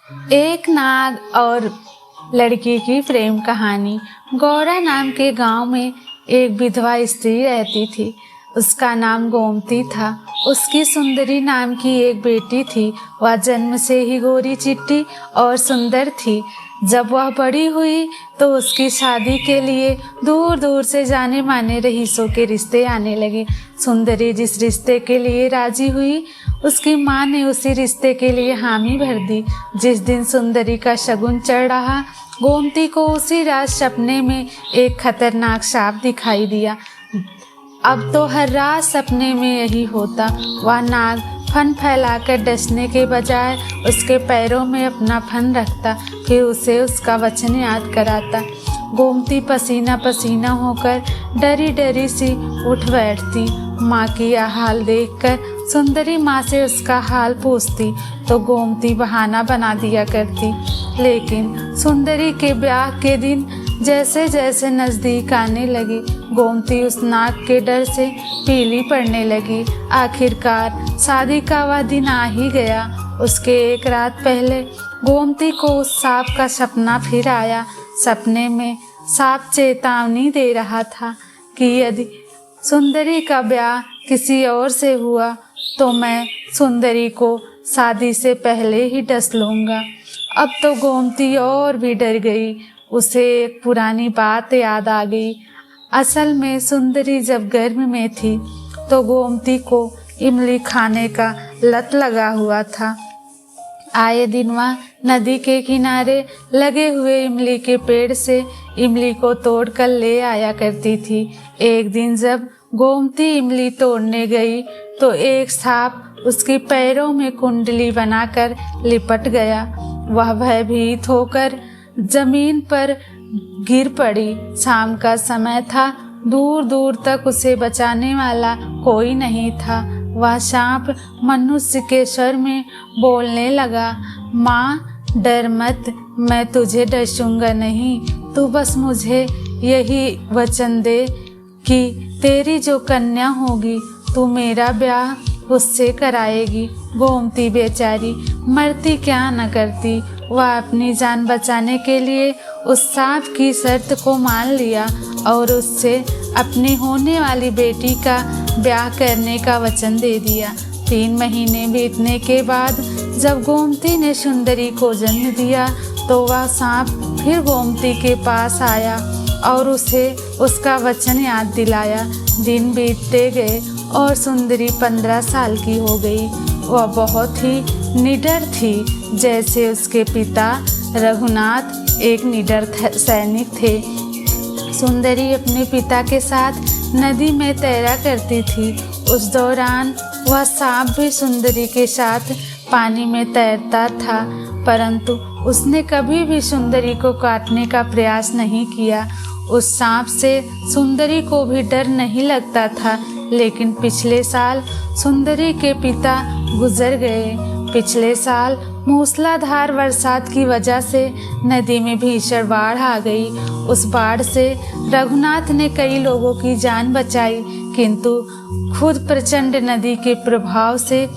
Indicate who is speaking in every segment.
Speaker 1: एक नाग और लड़की की प्रेम कहानी। गौरा नाम के गांव में एक विधवा स्त्री रहती थी। उसका नाम गोमती था। उसकी सुंदरी नाम की एक बेटी थी। वह जन्म से ही गोरी चिट्टी और सुंदर थी। जब वह बड़ी हुई तो उसकी शादी के लिए दूर दूर से जाने माने रईसों के रिश्ते आने लगे। सुंदरी जिस रिश्ते के लिए राजी हुई, उसकी माँ ने उसी रिश्ते के लिए हामी भर दी। जिस दिन सुंदरी का शगुन चढ़ रहा, गोमती को उसी रात सपने में एक खतरनाक सांप दिखाई दिया। अब तो हर रात सपने में यही होता। वह नाग फन फैलाकर डसने के बजाय उसके पैरों में अपना फन रखता, फिर उसे उसका वचन याद कराता। गोमती पसीना पसीना होकर डरी डरी सी उठ बैठती। माँ की यह हाल देखकर सुंदरी माँ से उसका हाल पूछती तो गोमती बहाना बना दिया करती। लेकिन सुंदरी के ब्याह के दिन जैसे जैसे नज़दीक आने लगे, गोमती उस नाग के डर से पीली पड़ने लगी। आखिरकार शादी का वह दिन आ ही गया। उसके एक रात पहले गोमती को उस सांप का सपना फिर आया। सपने में सांप चेतावनी दे रहा था कि यदि सुंदरी का ब्याह किसी और से हुआ तो मैं सुंदरी को शादी से पहले ही डस लूँगा। अब तो गोमती और भी डर गई। उसे एक पुरानी बात याद आ गई। असल में सुंदरी जब गर्म में थी तो गोमती को इमली खाने का लत लगा हुआ था। आए दिन वह नदी के किनारे लगे हुए इमली के पेड़ से इमली को तोड़कर ले आया करती थी। एक दिन जब गोमती इमली तोड़ने गई तो एक सांप उसके पैरों में कुंडली बनाकर लिपट गया। वह भयभीत होकर जमीन पर गिर पड़ी। शाम का समय था। दूर दूर तक उसे बचाने वाला कोई नहीं था। वह सांप मनुष्य के स्वर में बोलने लगा, माँ डर मत, मैं तुझे डसूंगा नहीं। तू बस मुझे यही वचन दे कि तेरी जो कन्या होगी तू मेरा ब्याह उससे कराएगी। गोमती बेचारी मरती क्या न करती। वह अपनी जान बचाने के लिए उस सांप की शर्त को मान लिया और उससे अपनी होने वाली बेटी का ब्याह करने का वचन दे दिया। 3 महीने बीतने के बाद जब गोमती ने सुंदरी को जन्म दिया तो वह सांप फिर गोमती के पास आया और उसे उसका वचन याद दिलाया। दिन बीतते गए और सुंदरी 15 साल की हो गई। वह बहुत ही निडर थी, जैसे उसके पिता रघुनाथ एक निडर सैनिक थे। सुंदरी अपने पिता के साथ नदी में तैरा करती थी। उस दौरान वह सांप भी सुंदरी के साथ पानी में तैरता था, परंतु उसने कभी भी सुंदरी को काटने का प्रयास नहीं किया। उस सांप से सुंदरी को भी डर नहीं लगता था। लेकिन पिछले साल सुंदरी के पिता गुजर गए। पिछले साल मूसलाधार बरसात की वजह से नदी में भीषण बाढ़ आ गई। उस बाढ़ से रघुनाथ ने कई लोगों की जान बचाई, किंतु खुद प्रचंड नदी के प्रभाव से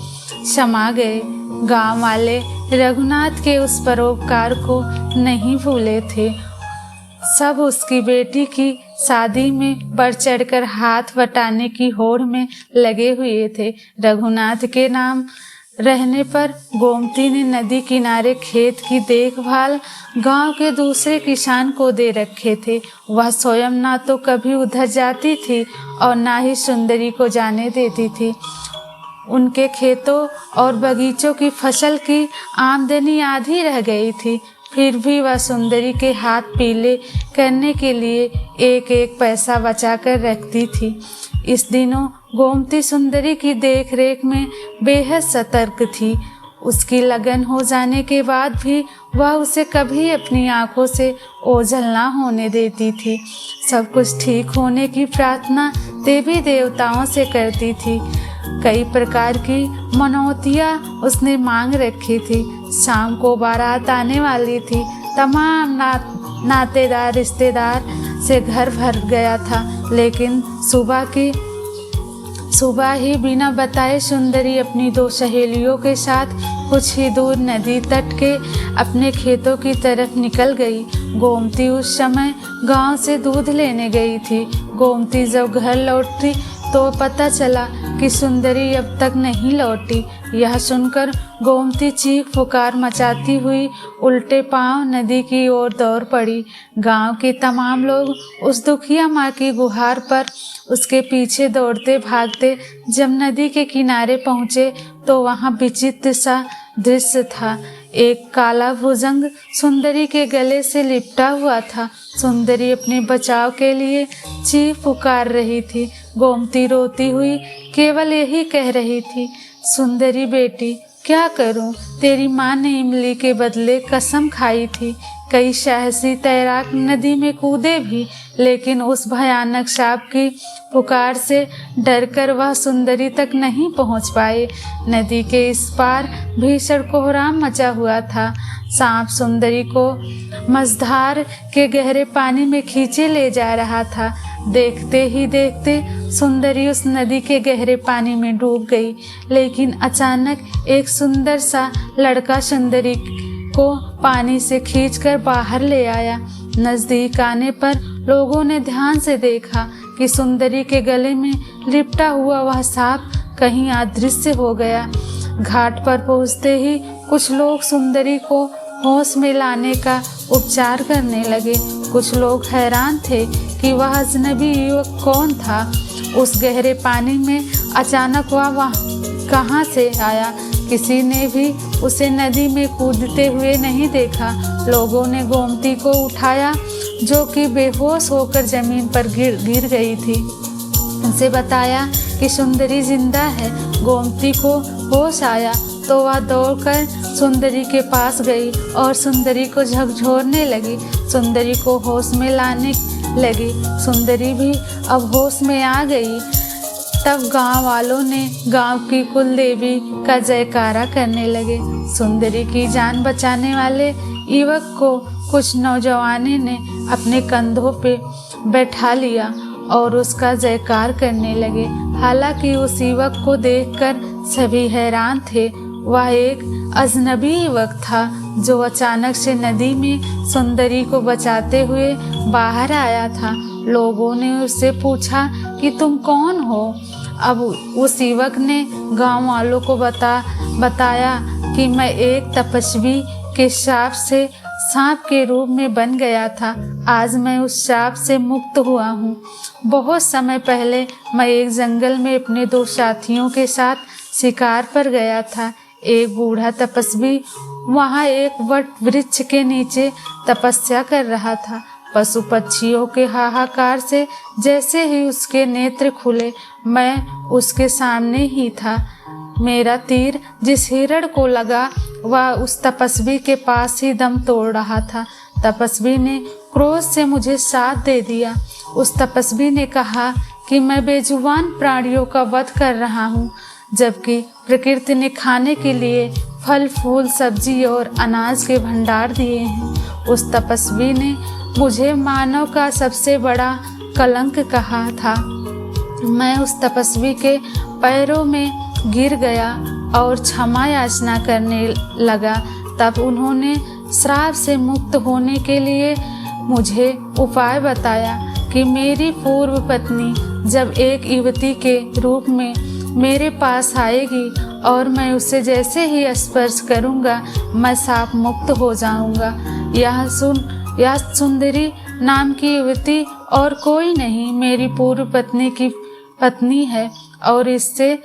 Speaker 1: समा गए। गांव वाले रघुनाथ के उस परोपकार को नहीं भूले थे। सब उसकी बेटी की शादी में बढ़ चढ़कर हाथ बटाने की होड़ में लगे हुए थे। रघुनाथ के नाम रहने पर गोमती ने नदी किनारे खेत की देखभाल गांव के दूसरे किसान को दे रखे थे। वह स्वयं ना तो कभी उधर जाती थी और ना ही सुंदरी को जाने देती थी। उनके खेतों और बगीचों की फसल की आमदनी आधी रह गई थी, फिर भी वह सुंदरी के हाथ पीले करने के लिए एक एक पैसा बचा कर रखती थी। इस दिनों गोमती सुंदरी की देखरेख में बेहद सतर्क थी। उसकी लगन हो जाने के बाद भी वह उसे कभी अपनी आंखों से ओझल ना होने देती थी। सब कुछ ठीक होने की प्रार्थना देवी देवताओं से करती थी। कई प्रकार की मनौतियाँ उसने मांग रखी थी। शाम को बारात आने वाली थी। तमाम नातेदार रिश्तेदार से घर भर गया था, लेकिन सुबह ही बिना बताए सुंदरी अपनी 2 सहेलियों के साथ कुछ ही दूर नदी तट के अपने खेतों की तरफ निकल गई। गोमती उस समय गांव से दूध लेने गई थी। गोमती जब घर लौटी तो पता चला कि सुंदरी अब तक नहीं लौटी। यह सुनकर गोमती चीख पुकार मचाती हुई उल्टे पांव नदी की ओर दौड़ पड़ी। गांव के तमाम लोग उस दुखिया माँ की गुहार पर उसके पीछे दौड़ते भागते जब नदी के किनारे पहुँचे तो वहाँ विचित्र सा दृश्य था। एक काला भुजंग सुंदरी के गले से लिपटा हुआ था। सुंदरी अपने बचाव के लिए चीख पुकार रही थी। गोमती रोती हुई केवल यही कह रही थी, सुंदरी बेटी क्या करूं? तेरी माँ ने इमली के बदले कसम खाई थी। कई साहसी तैराक नदी में कूदे भी, लेकिन उस भयानक सांप की पुकार से डरकर वह सुंदरी तक नहीं पहुंच पाए। नदी के इस पार भीषण कोहराम मचा हुआ था। सांप सुंदरी को मझधार के गहरे पानी में खींचे ले जा रहा था। देखते ही देखते सुंदरी उस नदी के गहरे पानी में डूब गई। लेकिन अचानक एक सुंदर सा लड़का सुंदरी को पानी से खींचकर बाहर ले आया। नजदीक आने पर लोगों ने ध्यान से देखा कि सुंदरी के गले में लिपटा हुआ वह सांप कहीं अदृश्य हो गया। घाट पर पहुंचते ही कुछ लोग सुंदरी को होश में लाने का उपचार करने लगे। कुछ लोग हैरान थे कि वह अजनबी युवक कौन था। उस गहरे पानी में अचानक वह कहाँ से आया? किसी ने भी उसे नदी में कूदते हुए नहीं देखा। लोगों ने गोमती को उठाया जो कि बेहोश होकर जमीन पर गिर गई थी। उसे बताया कि सुंदरी जिंदा है। गोमती को होश आया तो वह दौड़कर सुंदरी के पास गई और सुंदरी को झकझोरने लगी। सुंदरी को होश में लाने लगी। सुंदरी भी अब होश में आ गई। तब गांव वालों ने गांव की कुल देवी का जयकारा करने लगे। सुंदरी की जान बचाने वाले युवक को कुछ नौजवानों ने अपने कंधों पे बैठा लिया और उसका जयकार करने लगे। हालांकि उस युवक को देखकर सभी हैरान थे। वह एक अजनबी युवक था जो अचानक से नदी में सुंदरी को बचाते हुए बाहर आया था। लोगों ने उससे पूछा कि तुम कौन हो? अब उस युवक ने गांव वालों को बताया कि मैं एक तपस्वी के शाप से सांप के रूप में बन गया था। आज मैं उस शाप से मुक्त हुआ हूँ। बहुत समय पहले मैं एक जंगल में अपने 2 साथियों के साथ शिकार पर गया था। एक बूढ़ा तपस्वी वहाँ एक वट वृक्ष के नीचे तपस्या कर रहा था। पशु पक्षियों के हाहाकार से जैसे ही उसके नेत्र खुले, मैं उसके सामने ही था। मेरा तीर जिस हिरण को लगा वह उस तपस्वी के पास ही दम तोड़ रहा था। तपस्वी ने क्रोध से मुझे साथ दे दिया। उस तपस्वी ने कहा कि मैं बेजुबान प्राणियों का वध कर रहा हूँ, जबकि प्रकृति ने खाने के लिए फल फूल सब्जी और अनाज के भंडार दिए हैं। उस तपस्वी ने मुझे मानव का सबसे बड़ा कलंक कहा था। मैं उस तपस्वी के पैरों में गिर गया और क्षमा याचना करने लगा। तब उन्होंने श्राप से मुक्त होने के लिए मुझे उपाय बताया कि मेरी पूर्व पत्नी जब एक युवती के रूप में मेरे पास आएगी और मैं उसे जैसे ही स्पर्श करूंगा मैं शाप मुक्त हो जाऊंगा। यह सुंदरी नाम की युवती और कोई नहीं, मेरी पूर्व पत्नी की पत्नी है और इससे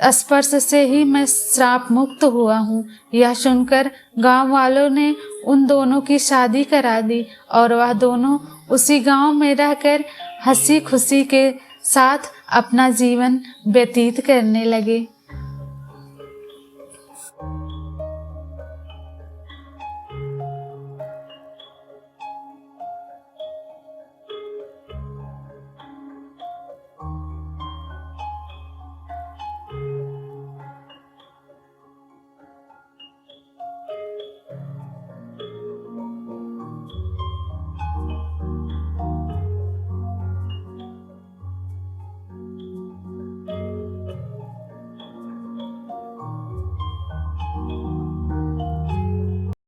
Speaker 1: स्पर्श से ही मैं श्राप मुक्त हुआ हूँ। यह सुनकर गांव वालों ने उन दोनों की शादी करा दी और वह दोनों उसी गांव में रहकर हंसी खुशी के साथ अपना जीवन व्यतीत करने लगे।